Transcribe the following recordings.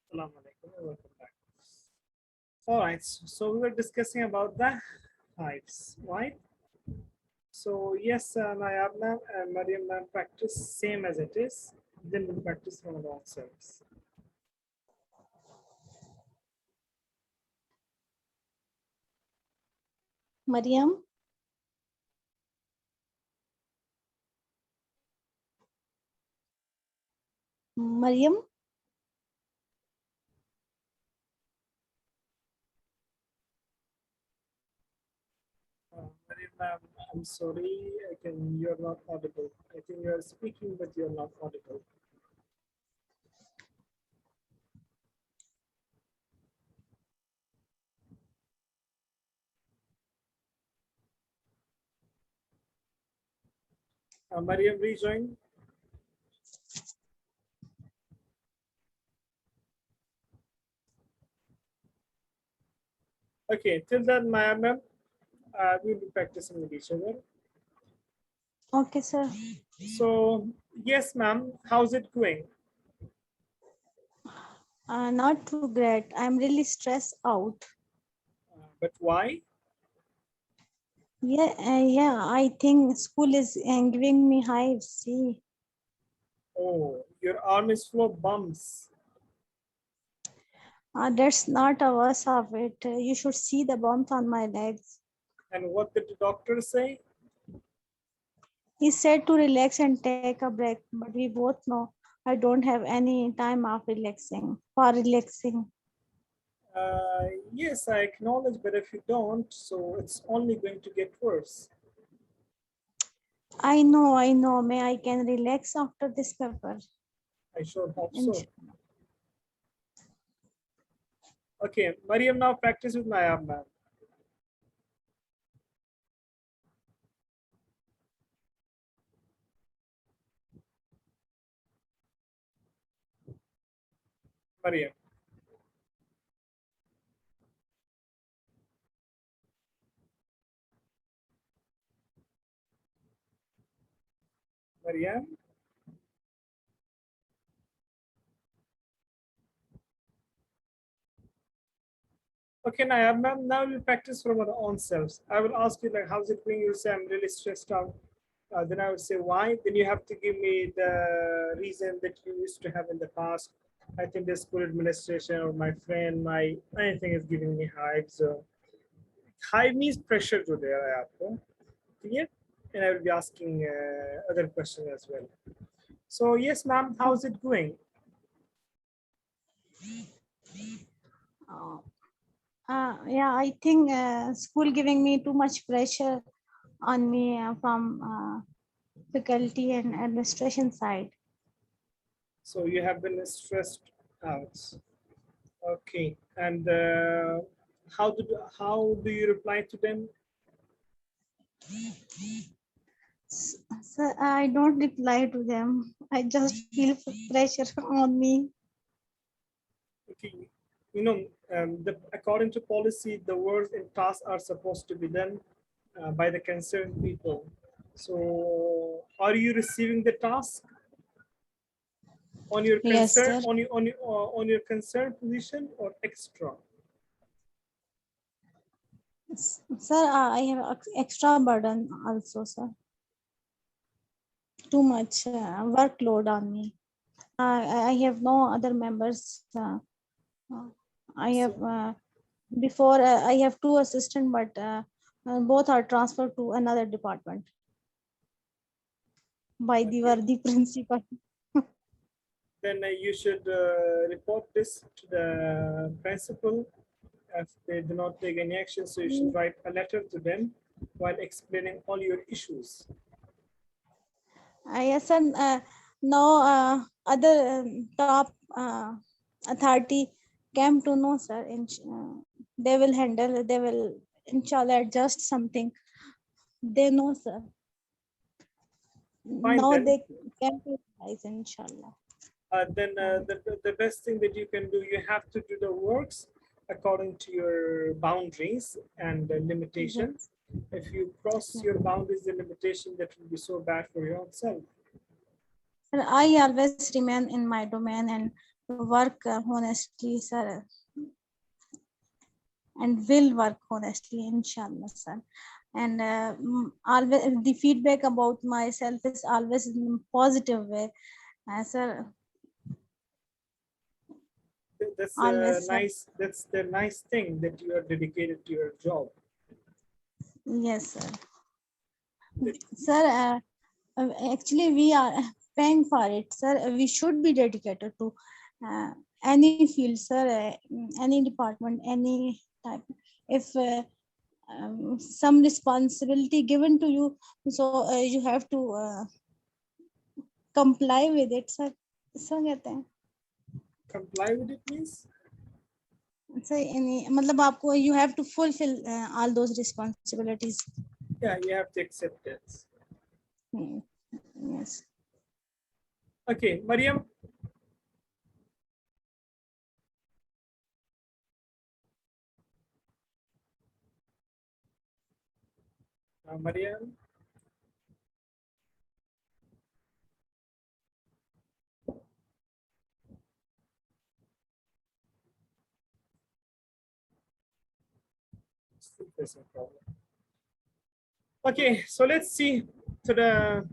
Assalamu alaikum and welcome back. All right, so we were discussing about the hives, right? So yes, Nayab ma'am and Mariam ma'am practice same as it is. Then we'll practice from our own selves. Mariam, Mariam, Mariam ma'am, I'm sorry, you're not audible. I think you are speaking, but you're not audible. Mariam, rejoin. Okay, till then, Maya ma'am, we'll be practicing with each other. okay, sir. So yes, ma'am, how's it going? Not too great. I'm really stressed out. But why? Yeah. I think school is giving me hives. See, Oh, your arm is full of bumps. that's not a worse of it. You should see the bumps on my legs. And what did the doctor say? He said to relax and take a break, but we both know I don't have any time of relaxing. Yes, I acknowledge, but if you don't, so it's only going to get worse. I know. May I can relax after this paper. I sure hope And so. Okay, Mariam, now practice with Nayab ma'am. Mariam. Mariam. Okay, Nayab ma'am, now we'll practice from our own selves. I will ask you, like, how's it going? You'll say, I'm really stressed out. Then I would say, why? Then you have to give me the reason that you used to have in the past. I think the school administration or my friend, my anything is giving me hives. So hive means pressure to there, आपको. Clear? And I will be asking other questions as well. So yes, ma'am, how's it going? uh, yeah, I think school giving me too much pressure on me from faculty and administration side. So you have been stressed out. Okay. And how do you reply to them? So I don't reply to them. I just feel pressure on me. Okay. You know, according to policy, the work and tasks are supposed to be done by the concerned people. So, are you receiving the task on your Yes, concern sir. on your concerned position or extra? Sir, I have extra burden also, sir. Too much workload on me. I have no other members. Uh, I have So, before I have two assistants, but both are transferred to another department by the okay. worthy principal. Then you should report this to the principal. If they do not take any action, so you should write a letter to them while explaining all your issues. Yes, and now other top authority came to know, sir. They will handle. They will inshallah adjust something. They know, sir. Fine Now then. they came to realize, inshallah. The best thing that you can do, you have to do the works according to your boundaries and limitations. Yes. If you cross your boundaries and limitation, that will be so bad for your own self. And I always remain in my domain and work honestly, sir, and will work honestly, inshallah, sir. And always the feedback about myself is always in positive way, sir. That's Always, sir. nice. That's the nice thing that you are dedicated to your job. Yes, sir. Sir, actually, we are paying for it, sir. We should be dedicated to any field, sir, any department, any type. If some responsibility given to you, so you have to comply with it, sir. So कहते हैं Comply with it means? Sir मतलब आपको you have to fulfill all those responsibilities. Yeah, you have to accept it. Yes. Okay, Mariam. Mariam. Still facing problem. Okay, so let's see to the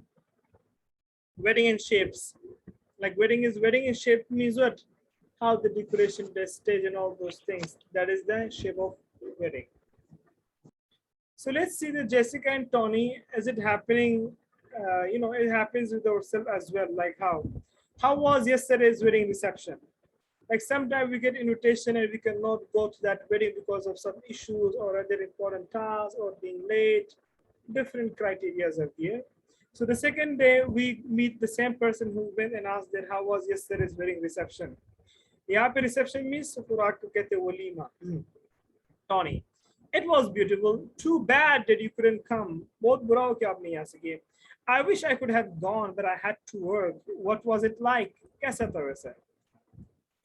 wedding and shapes. Like wedding in shape means what? How the decoration, the stage, and all those things. That is the shape of wedding. So let's see the Jessica and Tony as it happening. It happens with ourselves as well. Like how was yesterday's wedding reception? Like sometimes we get invitation and we cannot go to that wedding because of some issues or other important tasks or being late. Different criteria are there. So the second day we meet the same person who went and asked that how was yesterday's wedding reception. यहाँ पे reception means खुराक को कहते हैं walima. Tony, it was beautiful. Too bad that you couldn't come. बहुत बुरा हो कि आप नहीं आ सके. I wish I could have gone, but I had to work. What was it like? कैसा था वैसे?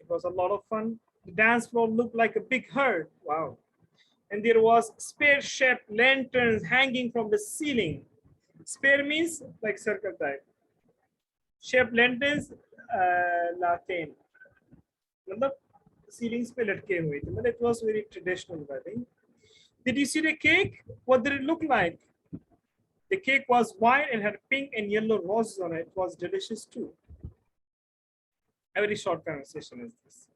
It was a lot of fun. The dance floor looked like a big herd. Wow. And there was spear-shaped lanterns hanging from the ceiling. Spear means like circle type. Shaped lanterns, Latin. मतलब ceilings पे लटके हुए थे. But it was very traditional wedding. Did you see the cake? What did it look like? The cake was white and had pink and yellow roses on it. It was delicious too. A very short conversation is this.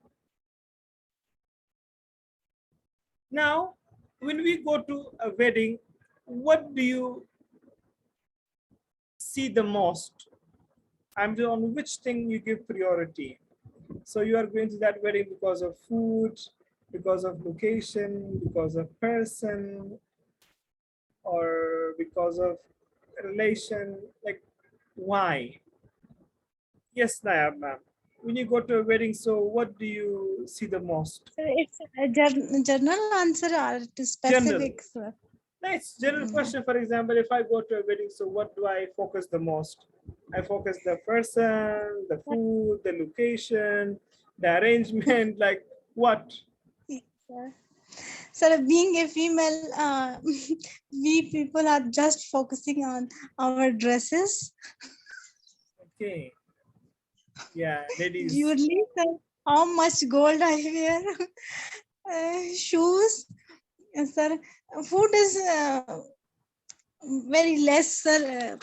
Now, when we go to a wedding, what do you see the most? I'm on which thing you give priority. So you are going to that wedding because of food, because of location, because of person, or because of relation. Like, why? Yes, Nayab, ma'am. When you go to a wedding, so what do you see the most? It's a general answer or specific, sir? Nice general question. For example, if I go to a wedding, so what do I focus the most? I focus the person, the food, the location, the arrangement, like what? Sir, being a female, we people are just focusing on our dresses. Okay. Yeah, ladies. Jewelry, sir, how much gold I wear, shoes, sir. Food is very less, sir.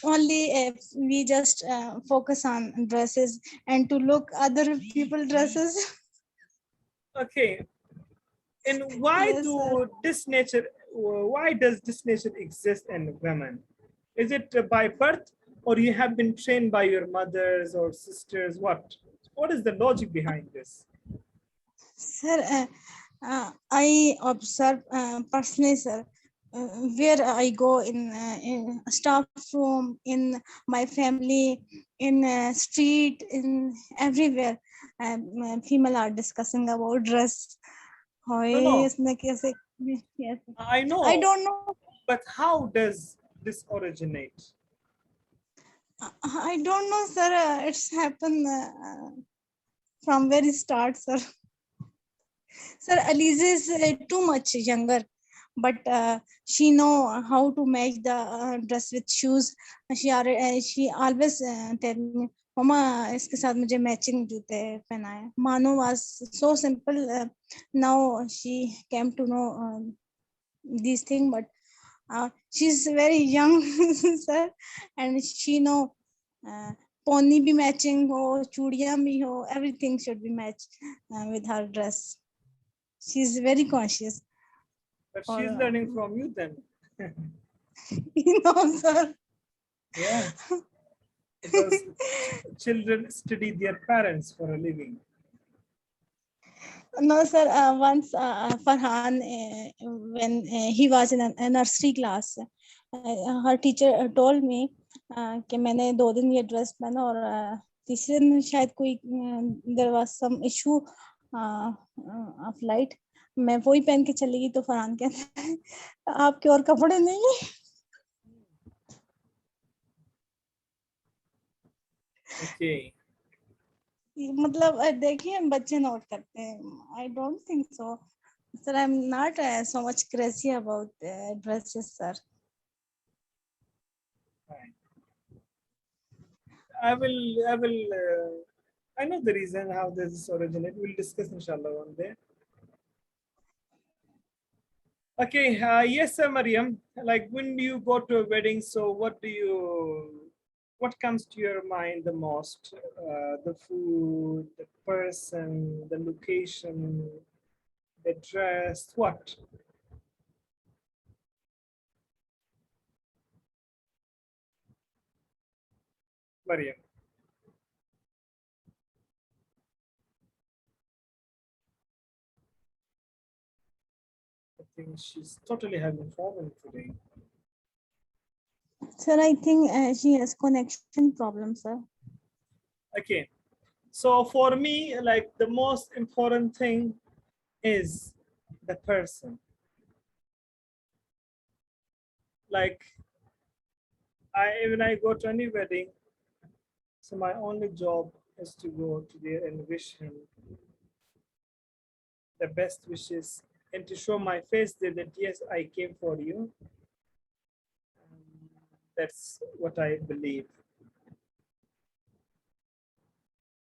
Only we just focus on dresses and to look other people dresses. Okay. And why Yes, why does this nature exist in women? Is it by birth or you have been trained by your mothers or sisters? What is the logic behind this? sir. I observe personally, sir. Where I go in staff room, in my family, in street, in everywhere, female are discussing about dress. No. Yes. I know. I don't know. But how does this originate? I don't know, sir. It's happened from very start, sir. Sir, Alize is too much younger, but she know how to match the dress with shoes. She always tell me, मम्मा इसके साथ मुझे matching जूते पहनाए. Manu was so simple. Now she came to know these things, but she's very young, sir, and she know pony भी matching हो, चूड़ियां भी हो, everything should be matched with her dress. She's very conscious. But Or, she's learning from you then. you know, sir. Yeah. Because children study their parents for a living. No, sir. Once Farhan, when he was in a nursery class, her teacher told me कि मैंने 2 दिन ये dress पहना और तीसरे दिन शायद कोई there was some issue of light. मैं वही पहन के चली गई तो फरहान कहता है आपके और कपड़े नहीं है. Okay. मतलब देखिए बच्चे नोट करते हैं. I don't think so. Sir, I'm not so much crazy about dresses, sir. Fine. I know the reason how this is originated. We'll discuss inshallah one day. Okay, yes, sir, Mariam. Like when you go to a wedding, so what comes to your mind the most? The food, the person, the location, the dress, what? Mariam. I think she's totally having problem today. Sir, I think she has connection problems, sir. Okay, so for me, like the most important thing is the person. Like when I go to any wedding, so my only job is to go to there and wish him the best wishes and to show my face there that yes, I came for you. That's what I believe.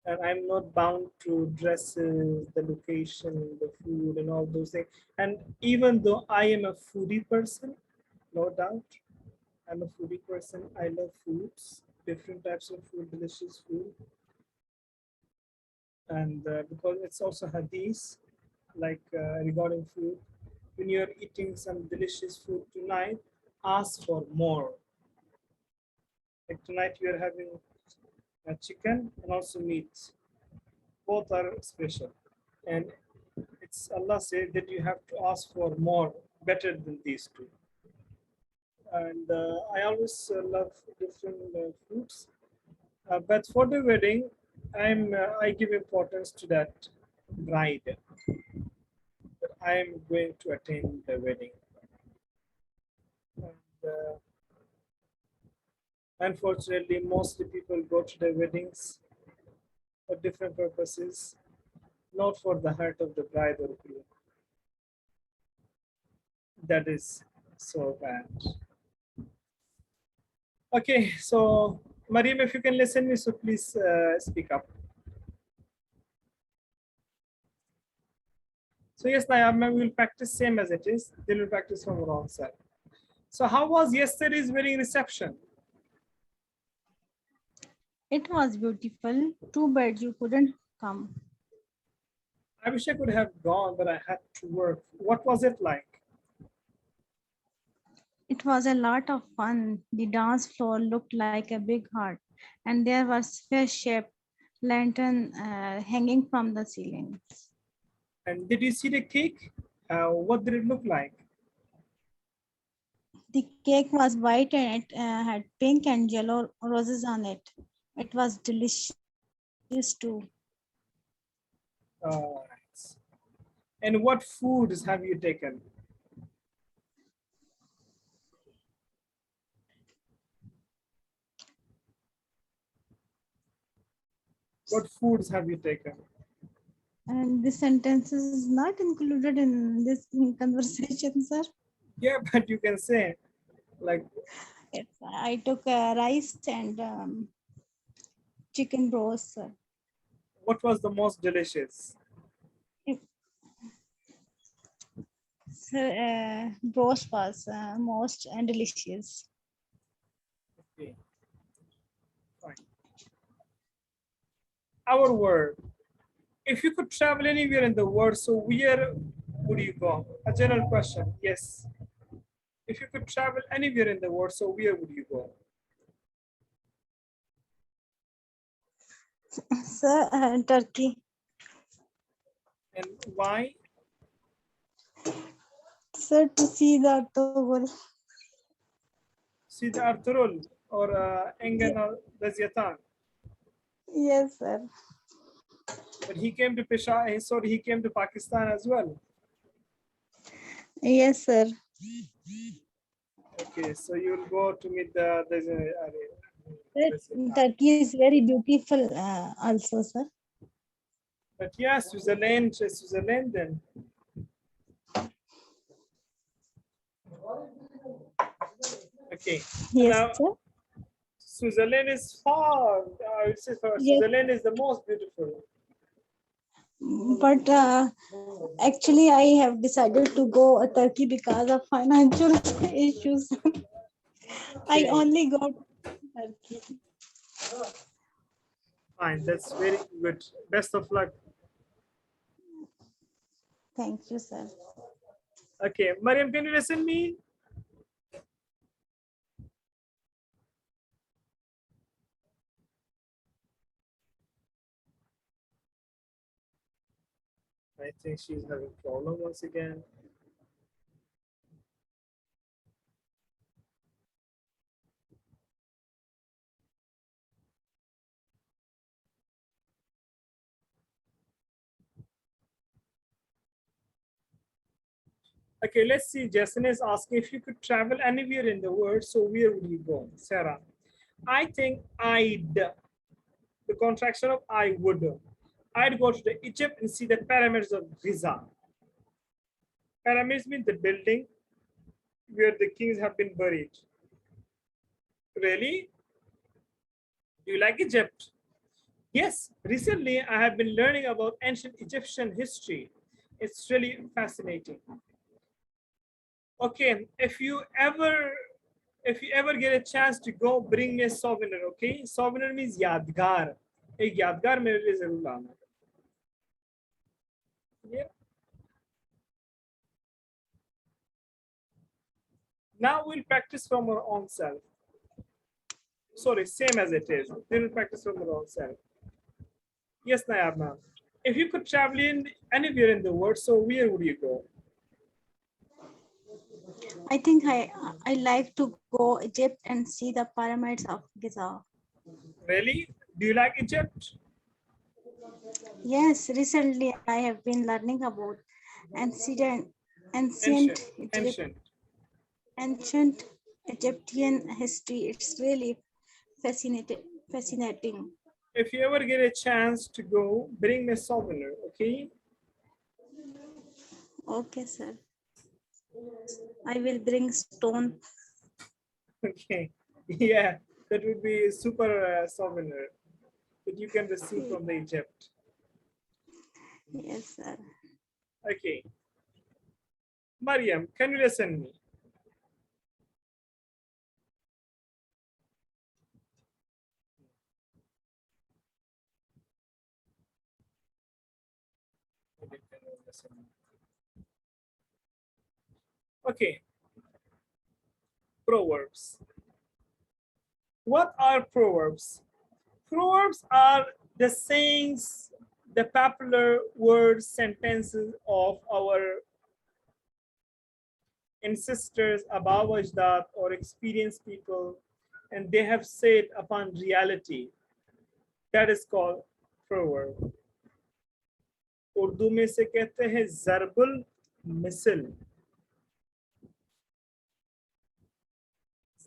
And I'm not bound to dresses, the location, the food, and all those things. And even though I am a foodie person, no doubt, I'm a foodie person. I love foods, different types of food, delicious food. And because it's also hadith, like regarding food, when you're eating some delicious food tonight, ask for more. Like tonight, you're having chicken and also meat. Both are special. And it's Allah said that you have to ask for more, better than these two. And I always love different foods. But for the wedding, I give importance to that bride that I am going to attend the wedding. And, unfortunately, mostly people go to the weddings for different purposes, not for the heart of the bride or groom. That is so bad. Okay, so Mariam, if you can listen me, so please speak up. So yes, Nayab ma'am, we will practice same as it is. They will practice from wrong side. So how was yesterday's wedding reception? It was beautiful. Too bad you couldn't come. I wish I could have gone, but I had to work. What was it like? It was a lot of fun. The dance floor looked like a big heart, and there was fish-shaped lantern hanging from the ceiling. And did you see the cake? What did it look like? The cake was white and it had pink and yellow roses on it. It was delicious too. Right. And what foods have you taken? What foods have you taken? And this sentence is not included in this conversation, sir. Yeah, but you can say like I took rice and chicken roast, sir. What was the most delicious? Sir, roast was most delicious. Okay, fine. Our word. If you could travel anywhere in the world, so where would you go? A general question. Yes. If you could travel anywhere in the world, so where would you go? Sir, Turkey. And why? Sir, to see the Togol. See the Arturul or Engen or Daziatan. Yes, sir. But he came to Peshawar, sorry, he came to Pakistan as well. Yes, sir. Okay, so you'll go to meet the Sir, Turkey is very beautiful also, sir. but yeah, Switzerland then. Okay. Yes, Now sir. Switzerland is far. I would say Yes. Switzerland is the most beautiful. But actually, I have decided to go Turkey because of financial issues. I Okay. only go to Turkey. Fine, that's very good. Best of luck. Thank you, sir. Okay, Mariam, can you listen me? I think she's having problem once again. Okay, let's see. Jason is asking if you could travel anywhere in the world, so where would you go? Sarah, I think I'd, the contraction of I would. I'd go to the Egypt and see the pyramids of Giza. Pyramids mean the building where the kings have been buried. Really? Do you like Egypt? Yes, recently I have been learning about ancient Egyptian history. It's really fascinating. Okay, if you ever get a chance to go, bring me a souvenir, okay? Souvenir means yadgar. एक यादगार मेरे लिए जरूर लाना. Yeah. Now we'll practice from our own self. Sorry, same as it is. Then we'll practice from our own self. Yes, Nayab ma'am. If you could travel in anywhere in the world, so where would you go? I think I like to go Egypt and see the pyramids of Giza. Really? Do you like Egypt? Yes, recently I have been learning about ancient Ancient. ancient Egyptian history. It's really fascinating. If you ever get a chance to go, bring me a souvenir, okay? Okay, sir. I will bring stone. Okay. Yeah, that would be a super souvenir that you can receive from the Egypt. Yes, sir. Okay. Mariam, can you listen me? Okay. Proverbs. What are proverbs? Proverbs are the sayings, the popular words, sentences of our ancestors, Abba Ajdad, or experienced people, and they have said upon reality. That is called proverb. Urdu में से कहते हैं ज़रबुल मिसल.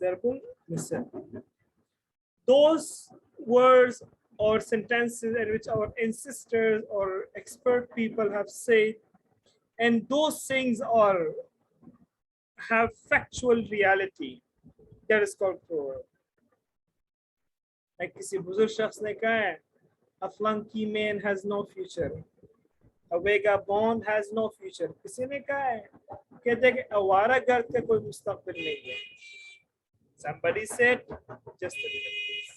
ज़रबुल मिसल. Those words or sentences in which our ancestors or expert people have said, and those things have factual reality. That is called proverb. like किसी बुजुर्ग शख्स ने कहा है a flunky man has no future, a vagabond has no future. किसी ने कहा है कहते हैं कि आवारागर्द का कोई मुस्तकबिल नहीं है. Somebody said, just a minute please.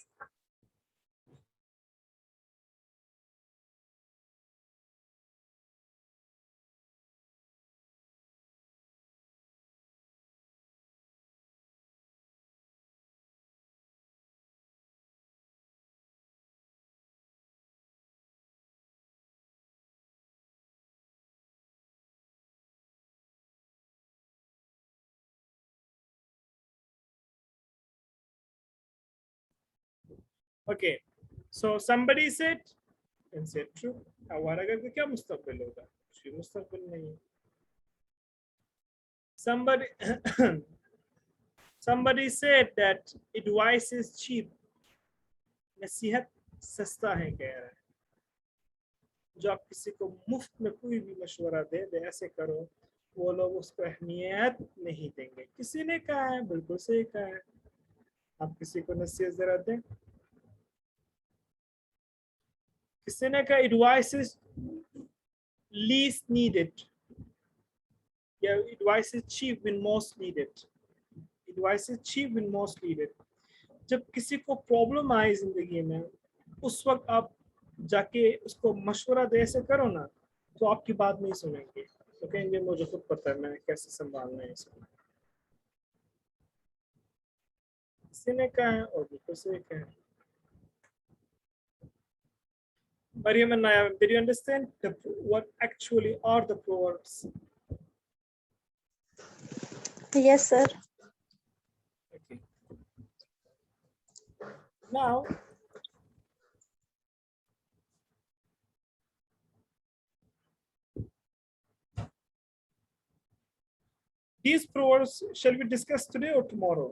Okay, so somebody said and said true. आवारागर्द का क्या मुस्तकबिल होगा? कोई मुस्तकबिल नहीं है. Somebody said that advice is cheap. नसीहत सस्ता है कह रहा है. जो आप किसी को मुफ्त में कोई भी मशवरा दे दे ऐसे करो, वो लोग उसको अहमियत नहीं देंगे. किसी ने कहा है, बिल्कुल सही कहा है. आप किसी को नसीहत जरा दें. किसी ने कहा एडवाइस इज लीस्ट नीडेड या advice is cheap when most needed. Advice is cheap when most needed. जब किसी को प्रॉब्लम आए जिंदगी में, उस वक्त आप जाके उसको मशवरा दे ऐसे करो ना, तो आपकी बात नहीं सुनेंगे. तो कहेंगे मुझे खुद पता है मैं कैसे संभालना है इसको. किसी ने कहा है और बिल्कुल सही कहा है. Mariam and Naya, did you understand what actually are the proverbs? Yes, sir. Okay. Now, these proverbs shall we discuss today or tomorrow?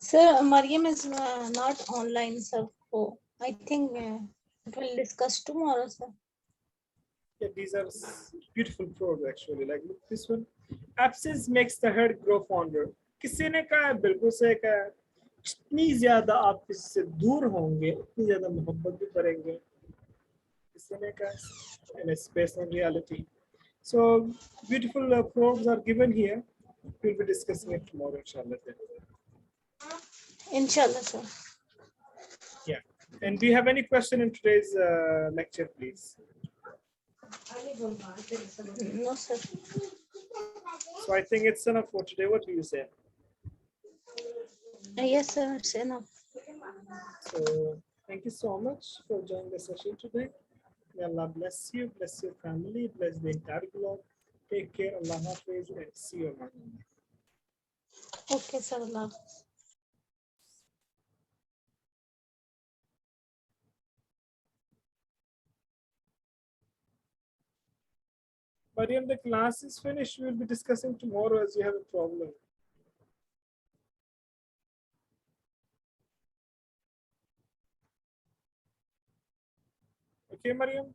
Sir, Mariam is not online, sir. So I think it will discuss tomorrow, sir. Yeah, these are beautiful proverbs actually. Like look this one. Absence makes the heart grow fonder. किसी ने कहा है, बिल्कुल सही कहा है. जितनी ज्यादा आप इससे दूर होंगे, उतनी ज्यादा मोहब्बत भी करेंगे. किसी ने कहा, and it's based on reality. So beautiful proverbs are given here. We'll be discussing it tomorrow, inshallah. Inshallah, sir. Yeah. And do you have any question in today's lecture, please? No, sir. So I think it's enough for today. What do you say? Yes, sir. It's enough. So thank you so much for joining the session today. May Allah bless you, bless your family, bless the entire globe. Take care. Allah Hafiz, and see you around. Okay, sir. Allah. Mariam, the class is finished. We'll be discussing tomorrow as you have a problem. Okay, Mariam?